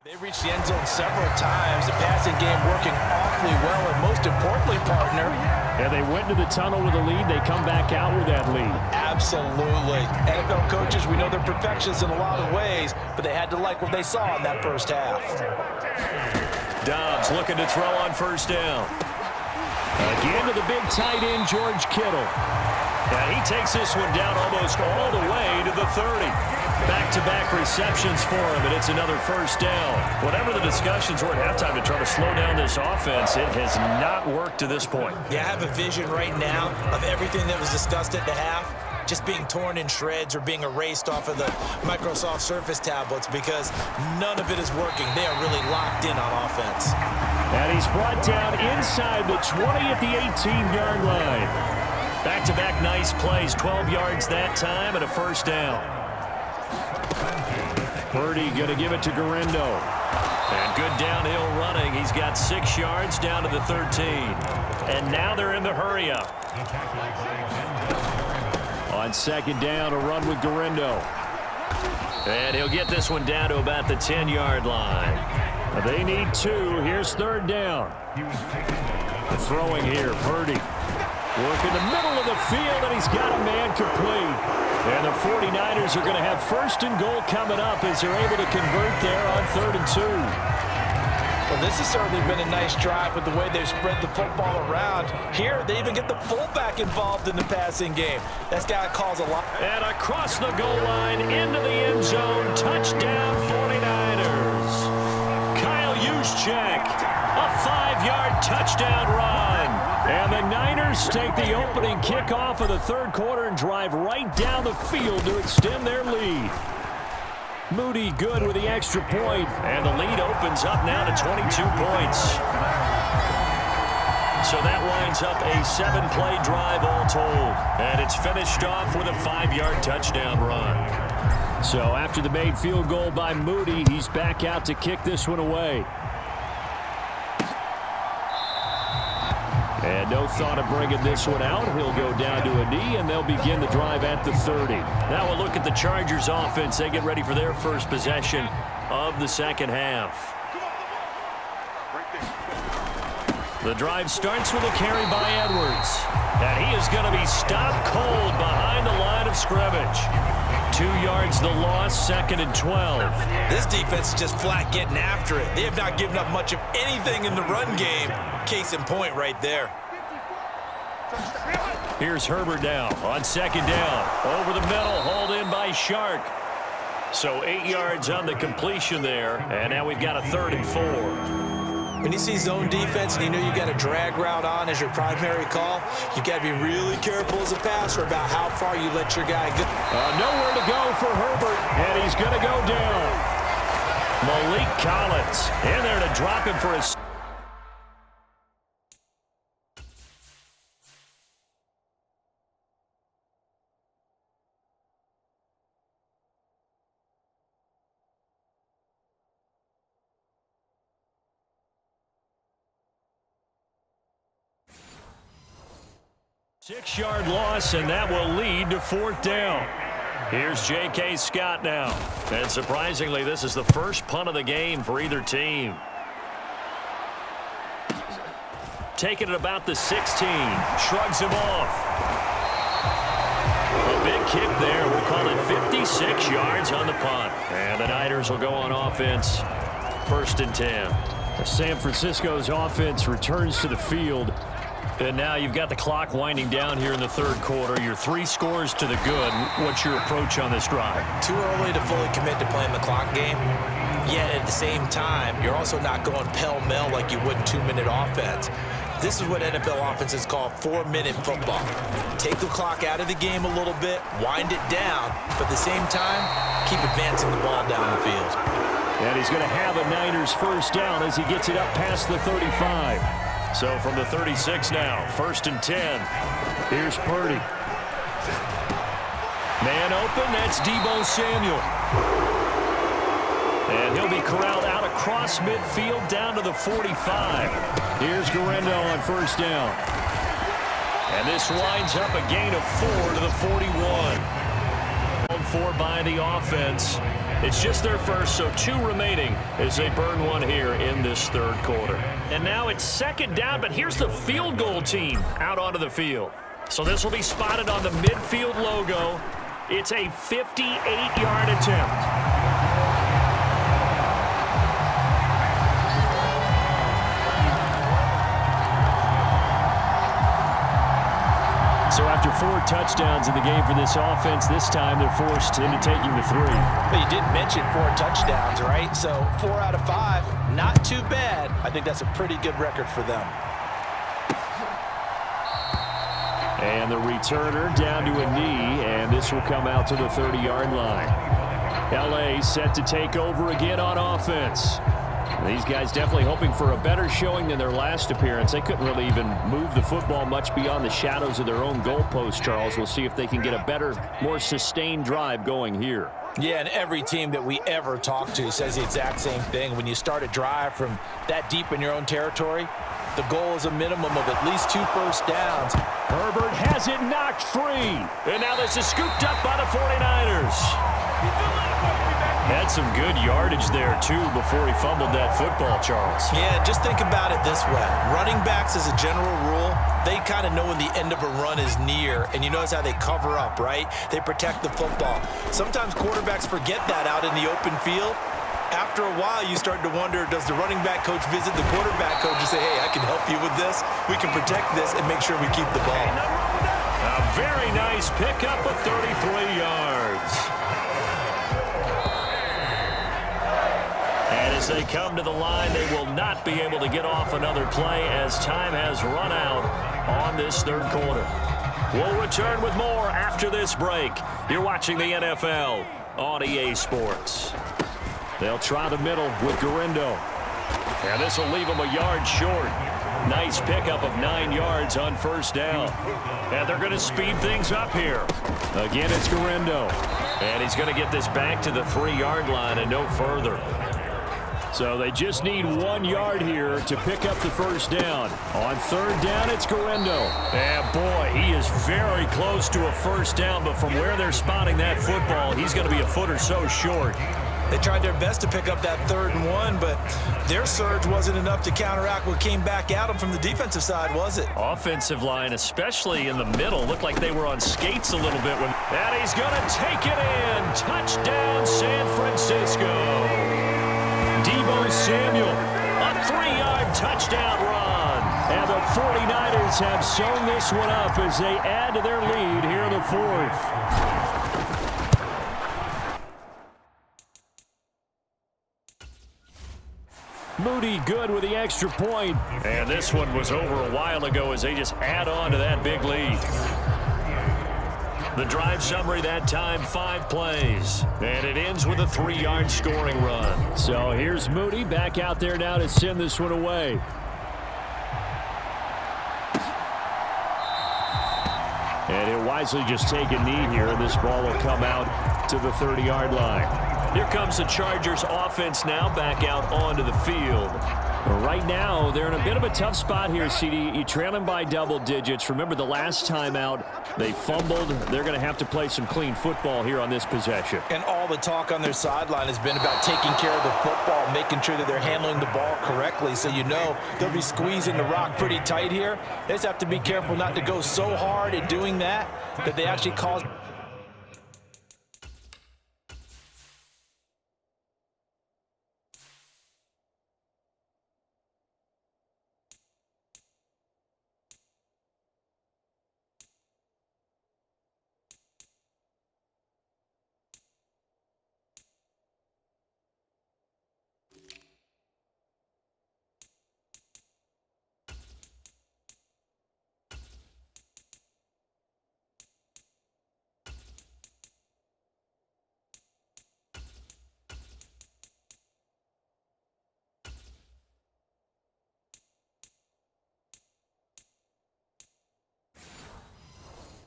They reached the end zone several times. The passing game working awfully well, and most importantly, partner. And they went to the tunnel with a lead. They come back out with that lead. Absolutely. NFL coaches, we know they're perfectionists in a lot of ways, but they had to like what they saw in that first half. Dobbs looking to throw on first down. Again to the big tight end, George Kittle. And he takes this one down almost all the way to the 30. Back-to-back receptions for him, and it's another first down. Whatever the discussions were at halftime to try to slow down this offense, it has not worked to this point. Yeah, I have a vision right now of everything that was discussed at the half just being torn in shreds or being erased off of the Microsoft Surface tablets because none of it is working. They are really locked in on offense. And he's brought down inside the 20 at the 18-yard line. Back-to-back nice plays, 12 yards that time and a first down. Purdy going to give it to Garindo. And good downhill running. He's got 6 yards down to the 13. And now they're in the hurry-up. On second down, a run with Garindo. And he'll get this one down to about the 10-yard line. They need 2. Here's third down. The throwing here, Purdy. Work in the middle of the field, and he's got a man complete. And the 49ers are going to have first and goal coming up as they're able to convert there on 3rd and 2. Well, this has certainly been a nice drive with the way they've spread the football around. Here, they even get the fullback involved in the passing game. That's got to cause a lot. And across the goal line, into the end zone, touchdown 49ers. Kyle Juszczyk, a 5-yard touchdown run. And the Niners take the opening kickoff of the third quarter and drive right down the field to extend their lead. Moody good with the extra point. And the lead opens up now to 22 points. So that winds up a 7-play drive all told. And it's finished off with a 5-yard touchdown run. So after the made field goal by Moody, he's back out to kick this one away. And no thought of bringing this one out. He'll go down to a knee, and they'll begin the drive at the 30. Now we'll look at the Chargers offense. They get ready for their first possession of the second half. The drive starts with a carry by Edwards. And he is going to be stopped cold behind the line of scrimmage. 2 yards the loss, 2nd and 12. This defense is just flat getting after it. They have not given up much of anything in the run game. Case in point right there. Here's Herbert now on second down. Over the middle, hauled in by Shark. So 8 yards on the completion there. And now we've got a 3rd and 4. When you see zone defense and you know you got a drag route on as your primary call, you got to be really careful as a passer about how far you let your guy go. Nowhere to go for Herbert, and he's going to go down. Malik Collins in there to drop him for his. Six-yard loss, and that will lead to 4th down. Here's J.K. Scott now. And surprisingly, this is the first punt of the game for either team. Taking it about the 16. Shrugs him off. A big kick there. We'll call it 56 yards on the punt. And the Niners will go on offense. 1st and 10. San Francisco's offense returns to the field. And now you've got the clock winding down here in the third quarter. Your 3 scores to the good. What's your approach on this drive? Too early to fully commit to playing the clock game. Yet at the same time, you're also not going pell-mell like you would in 2-minute offense. This is what NFL offenses call 4-minute football. Take the clock out of the game a little bit, wind it down, but at the same time, keep advancing the ball down the field. And he's going to have a Niners first down as he gets it up past the 35. So from the 36 now, 1st and 10. Here's Purdy. Man open, that's Deebo Samuel. And he'll be corralled out across midfield down to the 45. Here's Garindo on first down. And this winds up a gain of 4 to the 41. 4 by the offense. It's just their first, so 2 remaining as they burn one here in this third quarter. And now it's second down, but here's the field goal team out onto the field. So this will be spotted on the midfield logo. It's a 58-yard attempt. So after 4 touchdowns in the game for this offense, this time they're forced into taking the 3. But you did mention 4 touchdowns, right? So 4 out of 5, not too bad. I think that's a pretty good record for them. And the returner down to a knee, and this will come out to the 30-yard line. L.A. set to take over again on offense. These guys definitely hoping for a better showing than their last appearance. They couldn't really even move the football much beyond the shadows of their own goalpost, Charles. We'll see if they can get a better, more sustained drive going here. Yeah, and every team that we ever talk to says the exact same thing. When you start a drive from that deep in your own territory, the goal is a minimum of at least 2 first downs. Herbert has it knocked free. And now this is scooped up by the 49ers. Had some good yardage there, too, before he fumbled that football, Charles. Yeah, just think about it this way. Running backs, as a general rule, they kind of know when the end of a run is near, and you notice how they cover up, right? They protect the football. Sometimes quarterbacks forget that out in the open field. After a while, you start to wonder, does the running back coach visit the quarterback coach and say, hey, I can help you with this, we can protect this, and make sure we keep the ball. A very nice pickup of 33 yards. And as they come to the line, they will not be able to get off another play as time has run out on this third quarter. We'll return with more after this break. You're watching the NFL on EA Sports. They'll try the middle with Garindo. And this will leave them a yard short. Nice pickup of 9 yards on first down. And they're going to speed things up here. Again, it's Garindo. And he's going to get this back to the 3-yard line and no further. So they just need 1 yard here to pick up the first down. On third down, it's Garindo. And boy, he is very close to a first down, but from where they're spotting that football, he's going to be a foot or so short. They tried their best to pick up that 3rd and 1, but their surge wasn't enough to counteract what came back at them from the defensive side, was it? Offensive line, especially in the middle, looked like they were on skates a little bit. And he's going to take it in. Touchdown, San Francisco. Deebo Samuel, a 3-yard touchdown run. And the 49ers have sewn this one up as they add to their lead here in the 4th. Moody good with the extra point. And this one was over a while ago as they just add on to that big lead. The drive summary that time, 5 plays. And it ends with a 3-yard scoring run. So here's Moody back out there now to send this one away. And he'll wisely just take a knee here, and this ball will come out to the 30-yard line. Here comes the Chargers offense now back out onto the field. Right now, they're in a bit of a tough spot here, CD. You trail them by double digits. Remember the last time out, they fumbled. They're going to have to play some clean football here on this possession. And all the talk on their sideline has been about taking care of the football, making sure that they're handling the ball correctly. So you know they'll be squeezing the rock pretty tight here. They just have to be careful not to go so hard at doing that they actually cause...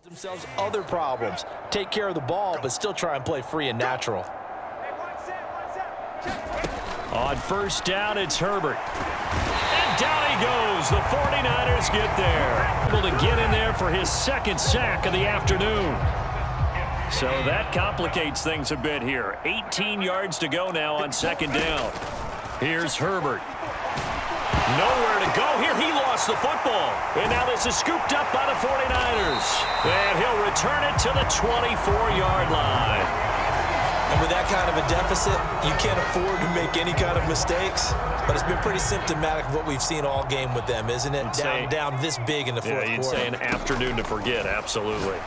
themselves other problems. Take care of the ball, but still try and play free and natural. On first down, it's Herbert. And down he goes. The 49ers get there. Able to get in there for his 2nd sack of the afternoon. So that complicates things a bit here. 18 yards to go now on second down. Here's Herbert. Nowhere to go here. He lost the football. And now this is scooped up by the 49ers. And he'll return it to the 24-yard line. And with that kind of a deficit, you can't afford to make any kind of mistakes. But it's been pretty symptomatic of what we've seen all game with them, isn't it? Down this big in the fourth quarter. You'd say an afternoon to forget, absolutely.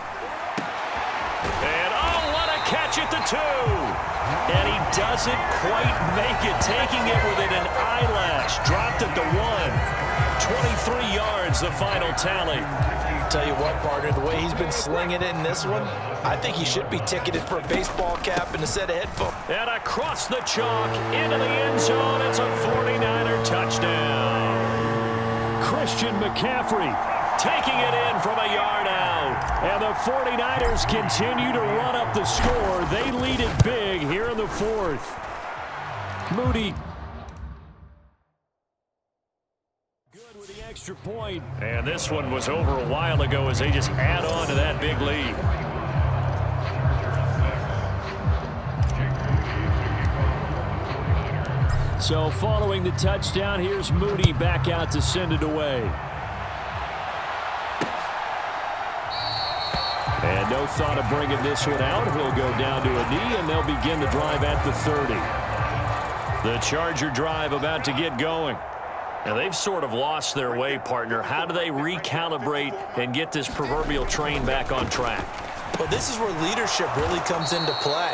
And, oh, what a catch at the 2. And he doesn't quite make it, taking it within an eyelash. Dropped at the 1. 23 yards, the final tally. Tell you what, partner, the way he's been slinging it in this one, I think he should be ticketed for a baseball cap and a set of headphones. And across the chalk, into the end zone, it's a 49er touchdown. Christian McCaffrey taking it in from a yard out. And the 49ers continue to run up the score. They lead it big here in the fourth. Moody. Good with the extra point. And this one was over a while ago as they just add on to that big lead. So following the touchdown, here's Moody back out to send it away. And no thought of bringing this one out. He'll go down to a knee, and they'll begin the drive at the 30. The Charger drive about to get going. And they've sort of lost their way, partner. How do they recalibrate and get this proverbial train back on track? Well, this is where leadership really comes into play.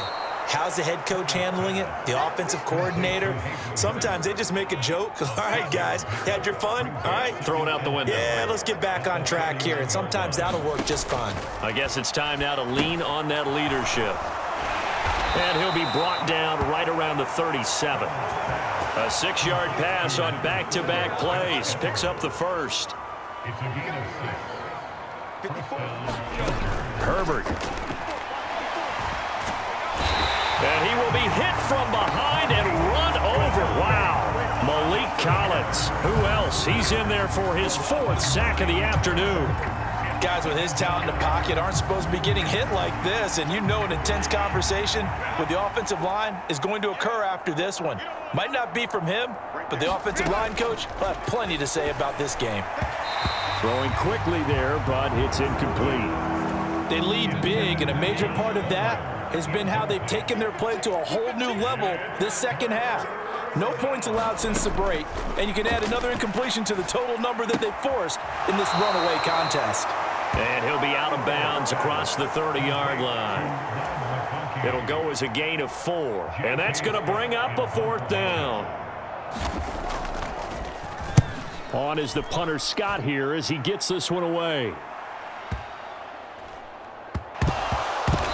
How's the head coach handling it? The offensive coordinator? Sometimes they just make a joke. All right, guys, had your fun? All right. Throw it out the window. Yeah, let's get back on track here. And sometimes that'll work just fine. I guess it's time now to lean on that leadership. And he'll be brought down right around the 37. A 6-yard pass on back-to-back plays. Picks up the first. Herbert. And he will be hit from behind and run over. Wow. Malik Collins. Who else? He's in there for his 4th sack of the afternoon. Guys with his talent in the pocket aren't supposed to be getting hit like this, and you know an intense conversation with the offensive line is going to occur after this one. Might not be from him, but the offensive line coach will have plenty to say about this game. Throwing quickly there, but it's incomplete. They lead big, and a major part of that has been how they've taken their play to a whole new level this second half. No points allowed since the break, and you can add another incompletion to the total number that they forced in this runaway contest. And he'll be out of bounds across the 30-yard line. It'll go as a gain of 4, and that's going to bring up a 4th down. On is the punter Scott here as he gets this one away.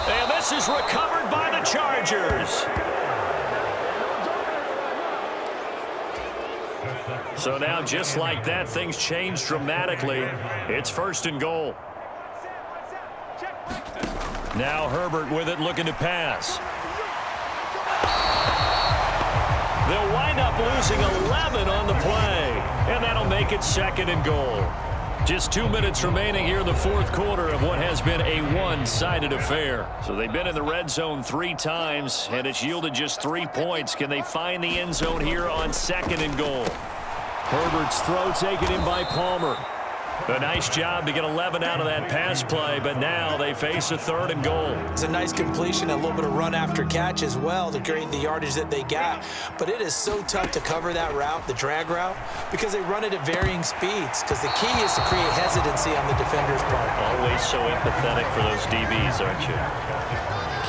And this is recovered by the Chargers. So now, just like that, things change dramatically. It's 1st and goal. Now Herbert with it, looking to pass. They'll wind up losing 11 on the play, and that'll make it 2nd and goal. Just 2 minutes remaining here in the 4th quarter of what has been a one-sided affair. So they've been in the red zone 3 times, and it's yielded just 3 points. Can they find the end zone here on 2nd and goal? Herbert's throw taken in by Palmer. A nice job to get 11 out of that pass play, but now they face a 3rd and goal. It's a nice completion, a little bit of run after catch as well to create the yardage that they got. But it is so tough to cover that route, the drag route, because they run it at varying speeds. Because the key is to create hesitancy on the defender's part. Always so empathetic for those DBs, aren't you?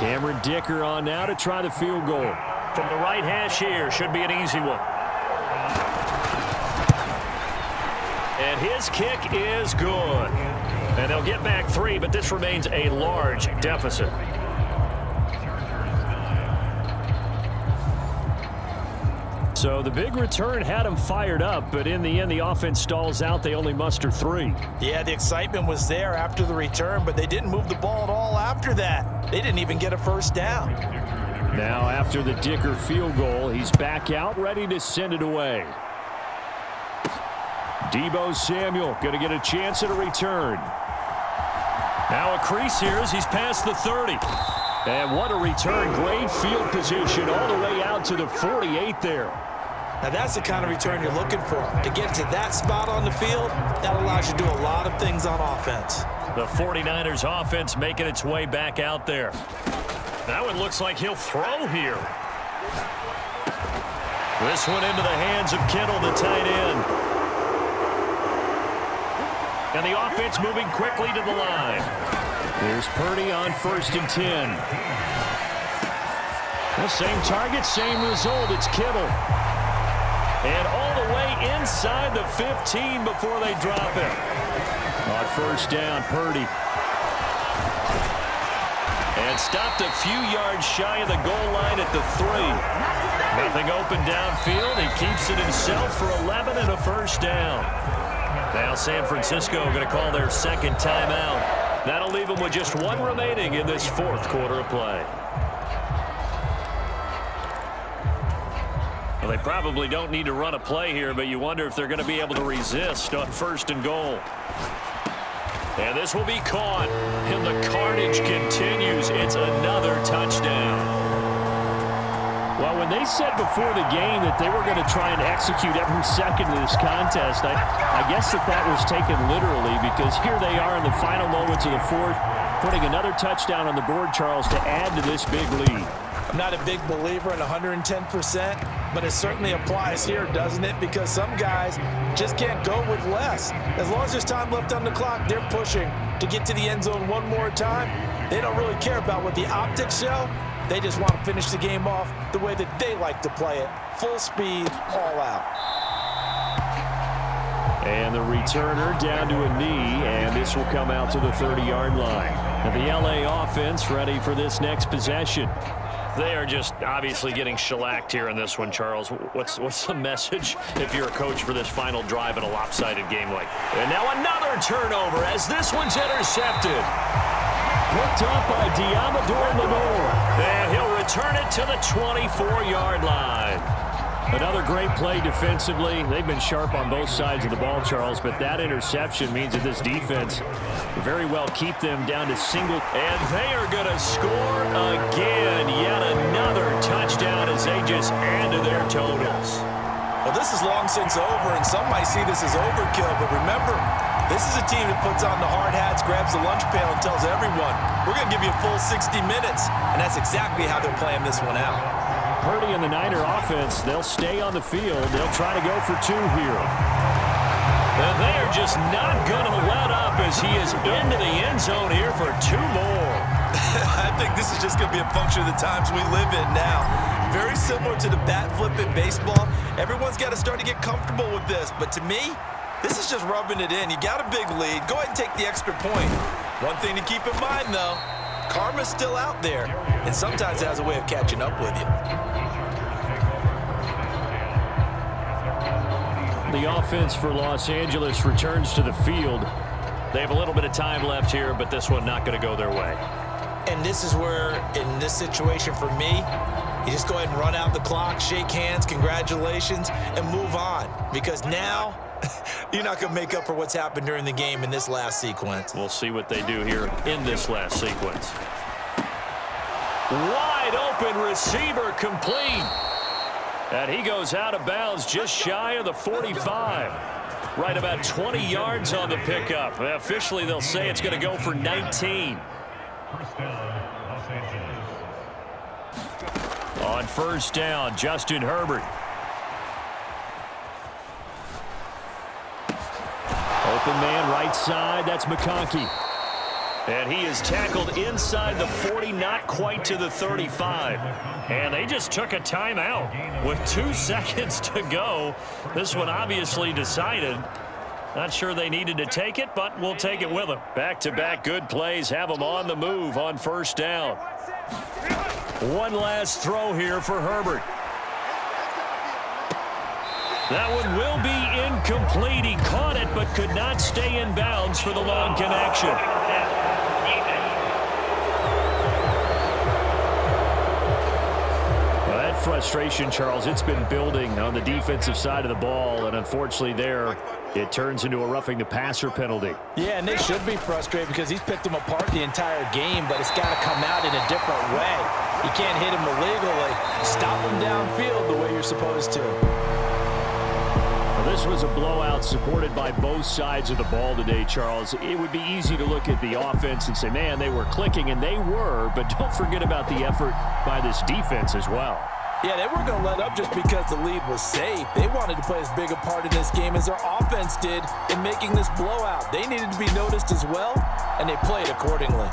Cameron Dicker on now to try the field goal. From the right hash here, should be an easy one. And his kick is good. And they'll get back 3, but this remains a large deficit. So the big return had him fired up, but in the end, the offense stalls out. They only muster 3. Yeah, the excitement was there after the return, but they didn't move the ball at all after that. They didn't even get a 1st down. Now, after the Dicker field goal, he's back out, ready to send it away. Deebo Samuel going to get a chance at a return. Now a crease here as he's past the 30. And what a return. Great field position all the way out to the 48 there. Now that's the kind of return you're looking for. To get to that spot on the field, that allows you to do a lot of things on offense. The 49ers offense making its way back out there. Now it looks like he'll throw here. This one into the hands of Kittle, the tight end. And the offense moving quickly to the line. Here's Purdy on 1st and 10. The same target, same result. It's Kittle. And all the way inside the 15 before they drop it. On 1st down, Purdy. And stopped a few yards shy of the goal line at the 3. Nothing open downfield. He keeps it himself for 11 and a 1st down. Now San Francisco going to call their 2nd timeout. That'll leave them with just 1 remaining in this 4th quarter of play. Well, they probably don't need to run a play here, but you wonder if they're going to be able to resist on 1st and goal. And this will be caught. And the carnage continues. It's another touchdown. Well, when they said before the game that they were going to try and execute every second of this contest, I guess that was taken literally, because here they are in the final moments of the 4th, putting another touchdown on the board, Charles, to add to this big lead. I'm not a big believer in 110%, but it certainly applies here, doesn't it? Because some guys just can't go with less. As long as there's time left on the clock, they're pushing to get to the end zone one more time. They don't really care about what the optics show. They just want to finish the game off the way that they like to play it. Full speed, all out. And the returner down to a knee, and this will come out to the 30-yard line. And the LA offense ready for this next possession. They are just obviously getting shellacked here in this one, Charles. What's the message if you're a coach for this final drive in a lopsided game like? And now another turnover as this one's intercepted. Picked up by Diamador Lenore. And he'll return it to the 24-yard line. Another great play defensively. They've been sharp on both sides of the ball, Charles, but that interception means that this defense very well keep them down to single. And they are going to score again. Yet another touchdown as they just add to their totals. Well, this is long since over, and some might see this as overkill, but remember, this is a team that puts on the hard hats, grabs the lunch pail, and tells everyone, we're going to give you a full 60 minutes, and that's exactly how they're playing this one out. Purdy and the Niner offense, they'll stay on the field. They'll try to go for 2 here. And they are just not going to let up as he is into the end zone here for 2 more. I think this is just going to be a function of the times we live in now. Very similar to the bat flip in baseball. Everyone's got to start to get comfortable with this. But to me, this is just rubbing it in. You got a big lead. Go ahead and take the extra point. One thing to keep in mind, though, karma's still out there, and sometimes it has a way of catching up with you. The offense for Los Angeles returns to the field. They have a little bit of time left here, but this one not going to go their way. And this is where, in this situation for me, you just go ahead and run out the clock, shake hands, congratulations, and move on. Because now, you're not going to make up for what's happened during the game in this last sequence. We'll see what they do here in this last sequence. Wide open receiver complete. And he goes out of bounds just shy of the 45. Right about 20 yards on the pickup. Officially, they'll say it's going to go for 19. On 1st down, Justin Herbert. Open man right side, that's McConkey. And he is tackled inside the 40, not quite to the 35. And they just took a timeout with 2 seconds to go. This one obviously decided. Not sure they needed to take it, but we'll take it with them. Back-to-back good plays have them on the move on 1st down. One last throw here for Herbert. That one will be incomplete. He caught it but could not stay in bounds for the long connection. frustration, Charles, it's been building on the defensive side of the ball, and unfortunately there it turns into a roughing the passer penalty. Yeah, and they should be frustrated because he's picked them apart the entire game, but it's got to come out in a different way. You can't hit him illegally. Stop him downfield the way you're supposed to. Well, this was a blowout supported by both sides of the ball today, Charles. It would be easy to look at the offense and say, man, they were clicking, and they were, but don't forget about the effort by this defense as well. Yeah, they weren't going to let up just because the lead was safe. They wanted to play as big a part in this game as their offense did in making this blowout. They needed to be noticed as well, and they played accordingly.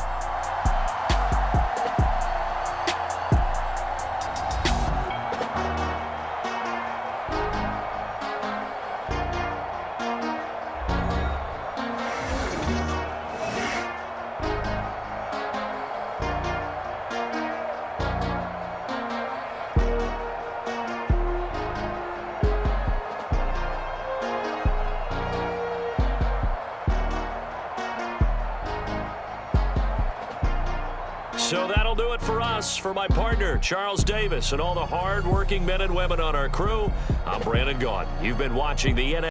So that'll do it for us. For my partner, Charles Davis, and all the hard-working men and women on our crew, I'm Brandon Gaudin. You've been watching the NFL.